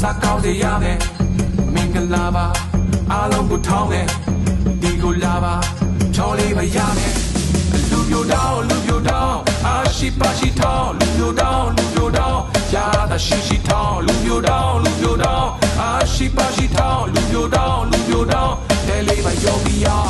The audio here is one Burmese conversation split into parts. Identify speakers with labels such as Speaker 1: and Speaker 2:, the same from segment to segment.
Speaker 1: ကောင်းစေရမယ်မင်္ဂလာပါအားလုံးကိုထောင်းမယ်ဒီကိုလာပါချောလေးမရမယ်လူပြိုတောင်းအာရှိပါရှိထောင်းလူပြိုတောင်းရတာရှိထောင်းလူပြိုတောင်းအာရှိပါရှိထောင်းလူပြိုတောင်းတဲလေးပါယောဂီယော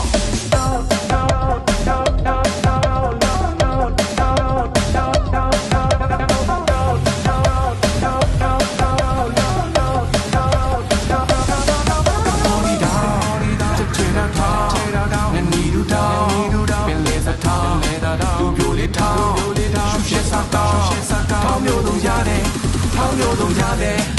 Speaker 1: ထောင်းမျိုးသုံးရတယ်ထောင်းမျိုးသုံးရတယ်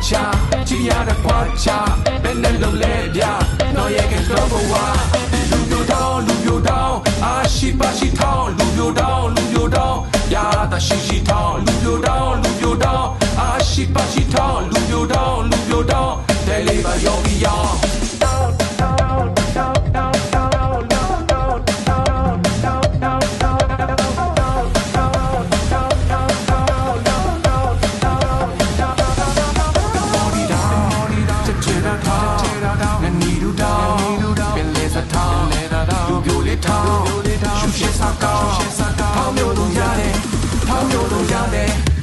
Speaker 1: ချာကြည်ရတဲ့ပွားချဘယ်နဲ့လုံးလဲဗျာတော့ရဲ့ကတော့ဘဝလူပြိုတောင်းအာရှိပါရှိထောင်းလူပြိုတောင်းရတာရှိထောင်းလူပြိုတောင်းအာရှိပါရှိထောင်းလူပြိုတောင်းတဲလေးပါယောဂီယောထောင်းရှုရှင်းစကားထောင်းမျိုးသုံးရတယ်